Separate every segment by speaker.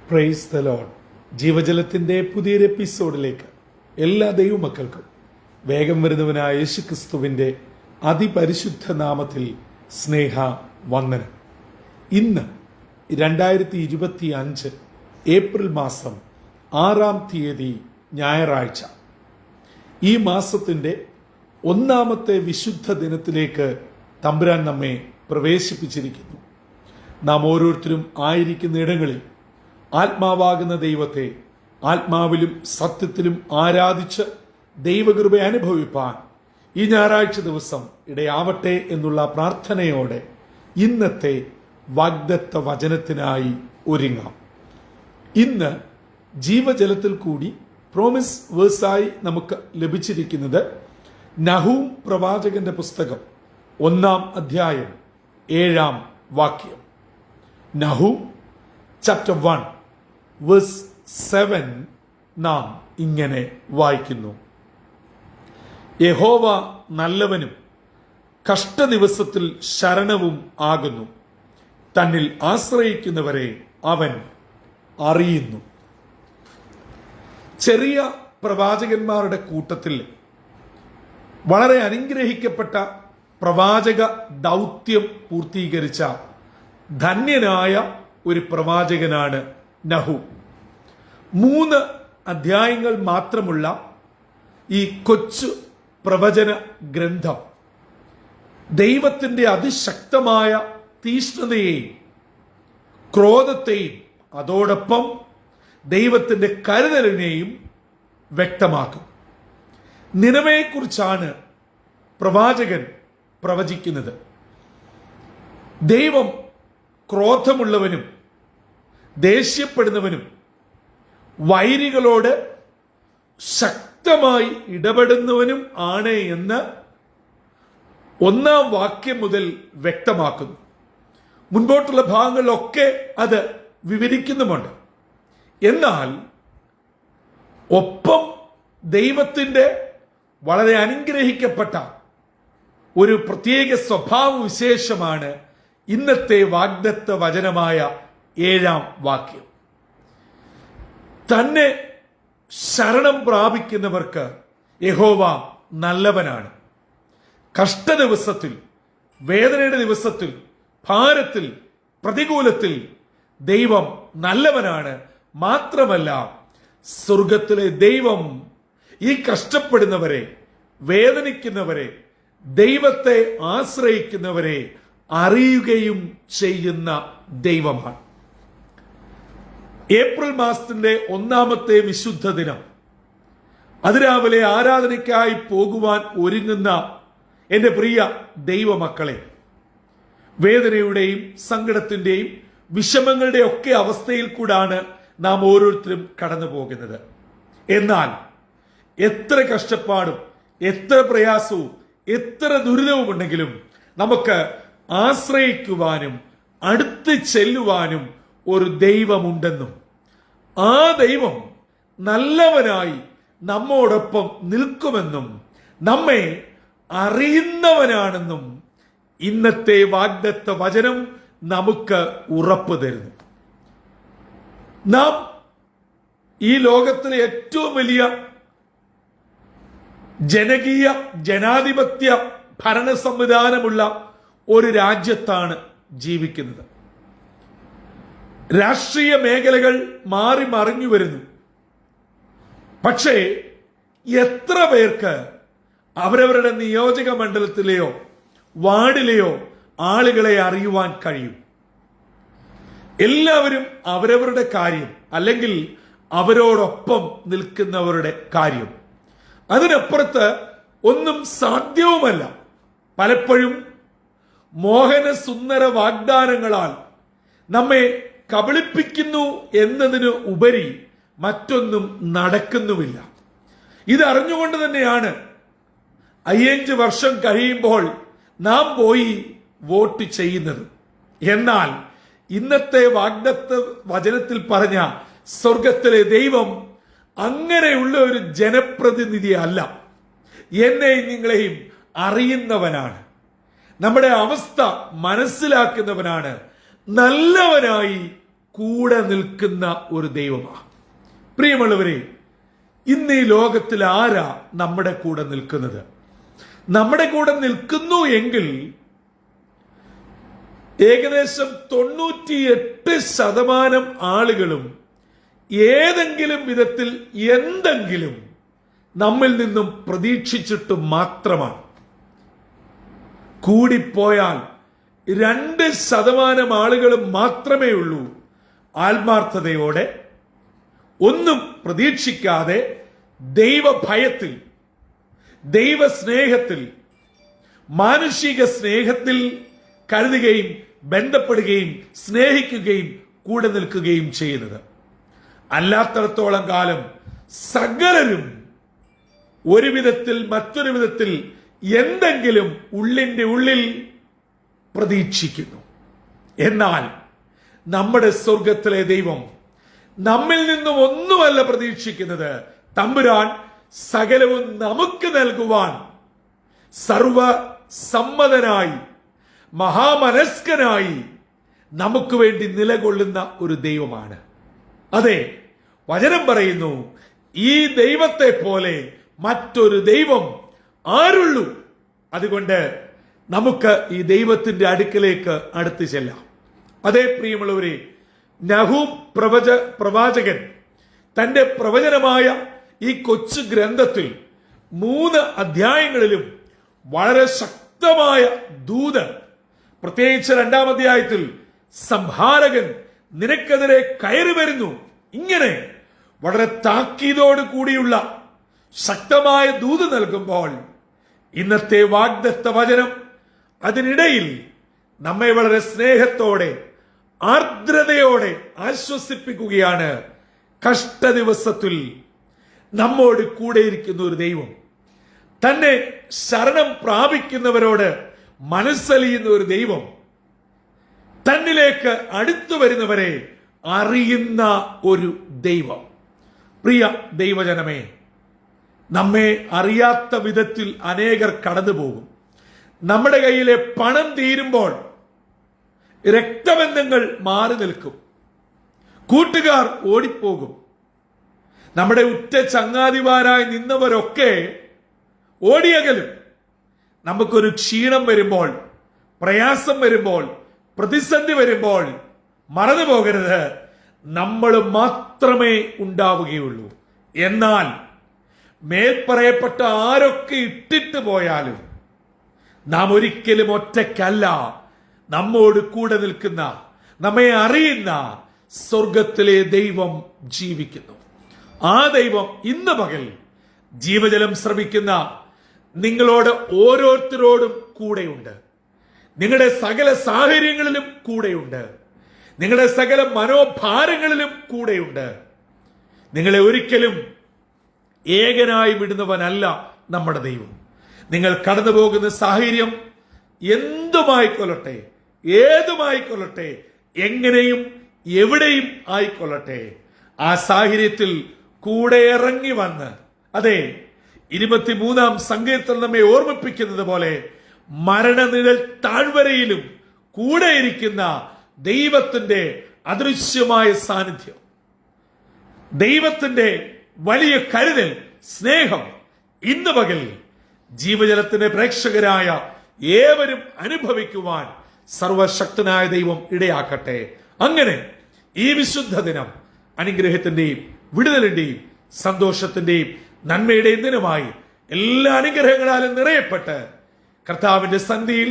Speaker 1: Praise the Lord. ജീവജലത്തിന്റെ പുതിയൊരു എപ്പിസോഡിലേക്ക് എല്ലാ ദൈവമക്കൾക്കും വേഗം വരുന്നവനായ യേശുക്രിസ്തുവിന്റെ അതിപരിശുദ്ധ നാമത്തിൽ സ്നേഹ വന്ദനം. ഇന്ന് 2025 ഏപ്രിൽ മാസം 6-ാം തീയതി ഞായറാഴ്ച. ഈ മാസത്തിന്റെ 1-ാമത്തെ വിശുദ്ധ ദിനത്തിലേക്ക് തമ്പുരാൻ നമ്മെ പ്രവേശിപ്പിച്ചിരിക്കുന്നു. നാം ഓരോരുത്തരും ആയിരിക്കുന്ന ഇടങ്ങളിൽ ആത്മാവാകുന്ന ദൈവത്തെ ആത്മാവിലും സത്യത്തിലും ആരാധിച്ച് ദൈവകൃപ അനുഭവിപ്പാൻ ഈ ഞായറാഴ്ച ദിവസം ഇടയാവട്ടെ എന്നുള്ള പ്രാർത്ഥനയോടെ ഇന്നത്തെ വാഗ്ദത്ത വചനത്തിനായി ഒരുങ്ങാം. ഇന്ന് ജീവജലത്തിൽ കൂടി പ്രോമിസ് വേഴ്സായി നമുക്ക് ലഭിച്ചിരിക്കുന്നത് നഹൂം പ്രവാചകന്റെ പുസ്തകം 1-ാം അധ്യായം 7-ാം വാക്യം. നഹൂം ചാപ്റ്റർ 1 വേഴ്സ് 7 നാം ഇങ്ങനെ വായിക്കുന്നു: യഹോവ നല്ലവനും കഷ്ടദിവസത്തിൽ ശരണവും ആകുന്നു, തന്നിൽ ആശ്രയിക്കുന്നവരെ അവൻ അറിയുന്നു. ചെറിയ പ്രവാചകന്മാരുടെ കൂട്ടത്തിൽ വളരെ അനുഗ്രഹിക്കപ്പെട്ട പ്രവാചക ദൗത്യം പൂർത്തീകരിച്ച ധന്യനായ ഒരു പ്രവാചകനാണ് നഹൂം. 3 അധ്യായങ്ങൾ മാത്രമുള്ള ഈ കൊച്ചു പ്രവചന ഗ്രന്ഥം ദൈവത്തിന്റെ അതിശക്തമായ തീഷ്ണതയെയും ക്രോധത്തെയും അതോടൊപ്പം ദൈവത്തിന്റെ കരുതലിനെയും വ്യക്തമാക്കും. നിനവയെക്കുറിച്ചാണ് പ്രവാചകൻ പ്രവചിക്കുന്നത്. ദൈവം ക്രോധമുള്ളവനും ദേഷ്യപ്പെടുന്നവനും വൈരികളോട് ശക്തമായി ഇടപെടുന്നവനും ആണ് എന്ന് 1-ാം വാക്യം മുതൽ വ്യക്തമാക്കുന്നു. മുൻപോട്ടുള്ള ഭാഗങ്ങളിലൊക്കെ അത് വിവരിക്കുന്നുമുണ്ട്. എന്നാൽ ഒപ്പം ദൈവത്തിന്റെ വളരെ അനുഗ്രഹിക്കപ്പെട്ട ഒരു പ്രത്യേക സ്വഭാവ വിശേഷമാണ് ഇന്നത്തെ വാഗ്ദത്ത വചനമായ 7-ാം വാക്യം. തന്നെ ശരണം പ്രാപിക്കുന്നവർക്ക് യഹോവ നല്ലവനാണ്. കഷ്ടദിവസത്തിൽ, വേദനയുടെ ദിവസത്തിൽ, ഭാരത്തിൽ, പ്രതികൂലത്തിൽ ദൈവം നല്ലവനാണ്. മാത്രമല്ല, സ്വർഗത്തിലെ ദൈവം ഈ കഷ്ടപ്പെടുന്നവരെ, വേദനിക്കുന്നവരെ, ദൈവത്തെ ആശ്രയിക്കുന്നവരെ അറിയുകയും ചെയ്യുന്ന ദൈവമാണ്. ഏപ്രിൽ മാസത്തിന്റെ 1-ാമത്തെ വിശുദ്ധ ദിനം. അതിരാവിലെ ആരാധനയ്ക്കായി പോകുവാൻ ഒരുങ്ങുന്ന എന്റെ പ്രിയ ദൈവമക്കളെ, വേദനയുടെയും സങ്കടത്തിന്റെയും വിഷമങ്ങളുടെയും ഒക്കെ അവസ്ഥയിൽ കൂടാണ് നാം ഓരോരുത്തരും കടന്നു പോകുന്നത്. എന്നാൽ എത്ര കഷ്ടപ്പാടും എത്ര പ്രയാസവും എത്ര ദുരിതവും ഉണ്ടെങ്കിലും നമുക്ക് ആശ്രയിക്കുവാനും അടുത്ത് ചെല്ലുവാനും ഒരു ദൈവമുണ്ടെന്നും ആ ദൈവം നല്ലവനായി നമ്മോടൊപ്പം നിൽക്കുമെന്നും നമ്മെ അറിയുന്നവനാണെന്നും ഇന്നത്തെ വാഗ്ദത്ത വചനം നമുക്ക് ഉറപ്പ് തരുന്നു. നാം ഈ ലോകത്തിലെ ഏറ്റവും വലിയ ജനകീയ ജനാധിപത്യ ഭരണ സംവിധാനമുള്ള ഒരു രാജ്യത്താണ് ജീവിക്കുന്നത്. രാഷ്ട്രീയ മേഖലകൾ മാറി മറിഞ്ഞു വരുന്നു. പക്ഷേ എത്ര പേർക്ക് അവരവരുടെ നിയോജക മണ്ഡലത്തിലെയോ വാർഡിലെയോ ആളുകളെ അറിയുവാൻ കഴിയും? എല്ലാവരും അവരവരുടെ കാര്യം, അല്ലെങ്കിൽ അവരോടൊപ്പം നിൽക്കുന്നവരുടെ കാര്യം. അതിനപ്പുറത്ത് ഒന്നും സാധ്യവുമല്ല. പലപ്പോഴും മോഹന സുന്ദര വാഗ്ദാനങ്ങളാൽ നമ്മെ കബളിപ്പിക്കുന്നു എന്നതിന് ഉപരി മറ്റൊന്നും നടക്കുന്നുമില്ല. ഇതറിഞ്ഞുകൊണ്ട് തന്നെയാണ് 5 വർഷം കഴിയുമ്പോൾ നാം പോയി വോട്ട് ചെയ്യുന്നത്. എന്നാൽ ഇന്നത്തെ വാഗ്ദത്ത വചനത്തിൽ പറഞ്ഞ സ്വർഗത്തിലെ ദൈവം അങ്ങനെയുള്ള ഒരു ജനപ്രതിനിധി അല്ല. എന്നെയും നിങ്ങളെയും അറിയുന്നവനാണ്. നമ്മുടെ അവസ്ഥ മനസ്സിലാക്കുന്നവനാണ്. നല്ലവനായി കൂടെ നിൽക്കുന്ന ഒരു ദൈവമാണ്. പ്രിയമുള്ളവരെ, ഇന്ന് ഈ ലോകത്തിൽ ആരാ നമ്മുടെ കൂടെ നിൽക്കുന്നത്? നമ്മുടെ കൂടെ നിൽക്കുന്നു എങ്കിൽ ഏകദേശം 98% ആളുകളും ഏതെങ്കിലും വിധത്തിൽ എന്തെങ്കിലും നമ്മിൽ നിന്നും പ്രതീക്ഷിച്ചിട്ട് മാത്രമാണ്. കൂടിപ്പോയാൽ 2% ആളുകളും മാത്രമേ ഉള്ളൂ ആത്മാർത്ഥതയോടെ, ഒന്നും പ്രതീക്ഷിക്കാതെ, ദൈവഭയത്തിൽ, ദൈവസ്നേഹത്തിൽ, മാനുഷിക സ്നേഹത്തിൽ കരുതുകയും ബന്ധപ്പെടുകയും സ്നേഹിക്കുകയും കൂടെ നിൽക്കുകയും ചെയ്യുന്നത്. അല്ലാത്തടത്തോളം കാലം സകലരും ഒരു വിധത്തിൽ മറ്റൊരു വിധത്തിൽ എന്തെങ്കിലും ഉള്ളിന്റെ ഉള്ളിൽ പ്രതീക്ഷിക്കുന്നു. എന്നാൽ നമ്മുടെ സ്വർഗത്തിലെ ദൈവം നമ്മിൽ നിന്നും ഒന്നുമല്ല പ്രതീക്ഷിക്കുന്നത്. തമ്പുരാൻ സകലവും നമുക്ക് നൽകുവാൻ സർവസമ്മതനായി, മഹാമനസ്കനായി നമുക്ക് വേണ്ടി നിലകൊള്ളുന്ന ഒരു ദൈവമാണ്. അതെ, വചനം പറയുന്നു, ഈ ദൈവത്തെ പോലെ മറ്റൊരു ദൈവം ആരുള്ളൂ? അതുകൊണ്ട് നമുക്ക് ഈ ദൈവത്തിന്റെ അടുക്കലേക്ക് അടുത്ത് ചെല്ലാം. അതേ പ്രിയമുള്ളവരെ, നഹൂം പ്രവാചകൻ തന്റെ പ്രവചനമായ ഈ കൊച്ചു ഗ്രന്ഥത്തിൽ 3 അധ്യായങ്ങളിലും വളരെ ശക്തമായ ദൂത്, പ്രത്യേകിച്ച് 2-ാം അധ്യായത്തിൽ സംഹാരകൻ നിനക്കെതിരെ കയറി വരുന്നു, ഇങ്ങനെ വളരെ താക്കീതോട് കൂടിയുള്ള ശക്തമായ ദൂത് നൽകുമ്പോൾ, ഇന്നത്തെ വാഗ്ദത്ത വചനം അതിനിടയിൽ നമ്മെ വളരെ സ്നേഹത്തോടെ ആർദ്രതയോടെ ആശ്വസിപ്പിക്കുകയാണ്. കഷ്ടദിവസത്തിൽ നമ്മോട് കൂടെയിരിക്കുന്ന ഒരു ദൈവം, തന്നെ ശരണം പ്രാപിക്കുന്നവരോട് മനസ്സലിയുന്ന ഒരു ദൈവം, തന്നിലേക്ക് അടുത്തു വരുന്നവരെ അറിയുന്ന ഒരു ദൈവം. പ്രിയ ദൈവജനമേ, നമ്മെ അറിയാത്ത വിധത്തിൽ അനേകർ കടന്നു പോകും. നമ്മുടെ കയ്യിലെ പണം തീരുമ്പോൾ രക്തബന്ധങ്ങൾ മാറി നിൽക്കും, കൂട്ടുകാർ ഓടിപ്പോകും. നമ്മുടെ ഉറ്റ ചങ്ങാതിമാരായി നിന്നവരൊക്കെ ഓടിയകലും. നമുക്കൊരു ക്ഷീണം വരുമ്പോൾ, പ്രയാസം വരുമ്പോൾ, പ്രതിസന്ധി വരുമ്പോൾ മറന്നു പോകരുത്, നമ്മൾ മാത്രമേ ഉണ്ടാവുകയുള്ളൂ. എന്നാൽ മേൽപ്പറയപ്പെട്ട ആരൊക്കെ ഇട്ടിട്ട് പോയാലും നാം ഒരിക്കലും ഒറ്റയ്ക്കല്ല. നമ്മോട് കൂടെ നിൽക്കുന്ന, നമ്മെ അറിയുന്ന സ്വർഗത്തിലെ ദൈവം ജീവിക്കുന്നു. ആ ദൈവം ഇന്ന് പകൽ ജീവജലം ശ്രവിക്കുന്ന നിങ്ങളോട് ഓരോരുത്തരോടും കൂടെയുണ്ട്. നിങ്ങളുടെ സകല സാഹചര്യങ്ങളിലും കൂടെയുണ്ട്. നിങ്ങളുടെ സകല മനോഭാരങ്ങളിലും കൂടെയുണ്ട്. നിങ്ങളെ ഒരിക്കലും ഏകനായി വിടുന്നവനല്ല നമ്മുടെ ദൈവം. നിങ്ങൾ കടന്നു പോകുന്ന സാഹചര്യം എന്തുമായിക്കൊള്ളട്ടെ, ഏതുമായിക്കൊള്ളട്ടെ, എങ്ങനെയും എവിടെയും ആയിക്കൊള്ളട്ടെ, ആ സാഹചര്യത്തിൽ കൂടെ ഇറങ്ങി വന്ന്, അതെ, 23-ാം സങ്കീർത്തനം നമ്മെ ഓർമ്മിപ്പിക്കുന്നത് പോലെ മരണനിഴൽ താഴ്വരയിലും കൂടെയിരിക്കുന്ന ദൈവത്തിന്റെ അദൃശ്യമായ സാന്നിധ്യം, ദൈവത്തിന്റെ വലിയ കരുതൽ, സ്നേഹം ഇന്ന് പകൽ ജീവജലത്തിന്റെ പ്രേക്ഷകരായ ഏവരും അനുഭവിക്കുവാൻ സർവശക്തനായ ദൈവം ഇടയാക്കട്ടെ. അങ്ങനെ ഈ വിശുദ്ധ ദിനം അനുഗ്രഹത്തിന്റെയും വിടുതലിന്റെയും സന്തോഷത്തിന്റെയും നന്മയുടെയും ദിനമായി എല്ലാ അനുഗ്രഹങ്ങളാലും നിറയപ്പെട്ട് കർത്താവിന്റെ സന്ധിയിൽ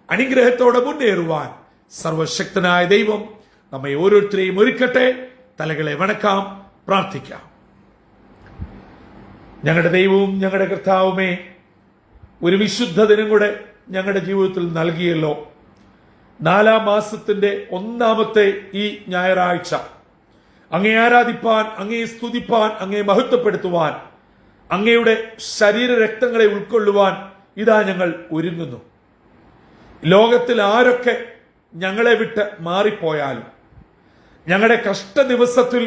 Speaker 1: അനുഗ്രഹത്തോടെ മുന്നേറുവാൻ സർവശക്തനായ ദൈവം നമ്മെ ഓരോരുത്തരെയും ഒരുക്കട്ടെ. തലകളെ വണക്കാം, പ്രാർത്ഥിക്കാം. ഞങ്ങളുടെ ദൈവവും ഞങ്ങളുടെ കർത്താവുമേ, ഒരു വിശുദ്ധ ദിനം കൂടെ ഞങ്ങളുടെ ജീവിതത്തിൽ നൽകിയല്ലോ. 4-ാം മാസത്തിന്റെ 1-ാമത്തെ ഈ ഞായറാഴ്ച അങ്ങേ ആരാധിപ്പാൻ, അങ്ങേ സ്തുതിപ്പാൻ, അങ്ങേ മഹത്വപ്പെടുത്തുവാൻ, അങ്ങയുടെ ശരീര രക്തങ്ങളെ ഉൾക്കൊള്ളുവാൻ ഇതാ ഞങ്ങൾ ഒരുങ്ങുന്നു. ലോകത്തിൽ ആരൊക്കെ ഞങ്ങളെ വിട്ട് മാറിപ്പോയാലും, ഞങ്ങളുടെ കഷ്ട ദിവസത്തിൽ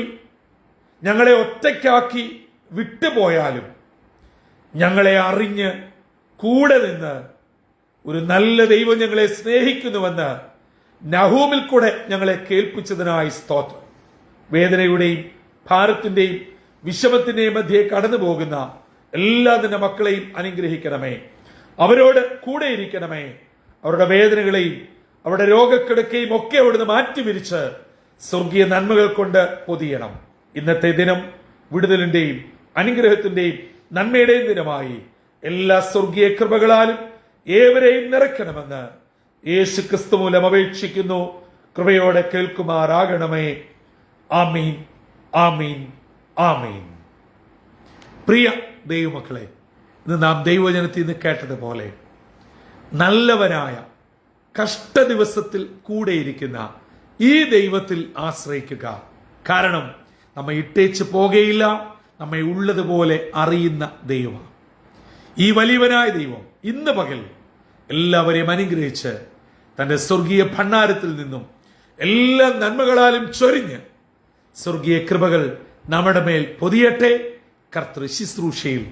Speaker 1: ഞങ്ങളെ ഒറ്റയ്ക്കാക്കി വിട്ടുപോയാലും, ഞങ്ങളെ അറിഞ്ഞ് കൂടെ നിന്ന് ഒരു നല്ല ദൈവം ഞങ്ങളെ സ്നേഹിക്കുന്നുവെന്ന് നഹൂമിൽ കൂടെ ഞങ്ങളെ കേൾപ്പിച്ചതിനായി സ്തോത്രം. വേദനയുടെയും ഭാരത്തിന്റെയും വിഷമത്തിന്റെയും മധ്യേ കടന്നു പോകുന്ന എല്ലാ നിന്റെ മക്കളെയും അനുഗ്രഹിക്കണമേ. അവരോട് കൂടെ ഇരിക്കണമേ. അവരുടെ വേദനകളെയും അവരുടെ രോഗക്കിടക്കയും ഒക്കെ അവിടുന്ന് മാറ്റിവിരിച്ച് സ്വർഗീയ നന്മകൾ കൊണ്ട് പൊതിയണം. ഇന്നത്തെ ദിനം വിടുതലിന്റെയും അനുഗ്രഹത്തിന്റെയും നന്മയുടെയും ദിനമായി എല്ലാ സ്വർഗീയ കൃപകളാലും ഏവരെയും നിറയ്ക്കണമെന്ന് യേശു ക്രിസ്തു മൂലം അപേക്ഷിക്കുന്നു. കൃപയോടെ കേൾക്കുമാറാകണമേ. ആമീൻ, ആമീൻ, ആമീൻ. പ്രിയ ദൈവമക്കളെ, ഇന്ന് നാം ദൈവജനത്തിൽ നിന്ന് കേട്ടതുപോലെ നല്ലവനായ കഷ്ടദിവസത്തിൽ കൂടെയിരിക്കുന്ന ഈ ദൈവത്തിൽ ആശ്രയിക്കുക. കാരണം നമ്മെ ഇട്ടേച്ച് പോകയില്ല, നമ്മെ ഉള്ളതുപോലെ അറിയുന്ന ദൈവമാണ് ഈ വലിയവനായ ദൈവം. ഇന്ന് പകൽ എല്ലാവരെയും അനുഗ്രഹിച്ച് തന്റെ സ്വർഗീയ ഭണ്ഡാരത്തിൽ നിന്നും എല്ലാ നന്മകളാലും ചൊരിഞ്ഞ് സ്വർഗീയ കൃപകൾ നമ്മുടെ മേൽ പൊതിയട്ടെ. കർത്തൃ ശുശ്രൂഷയിൽ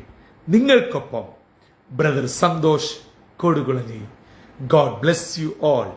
Speaker 1: നിങ്ങൾക്കൊപ്പം brother Santhosh Kodukulanji. God bless you all.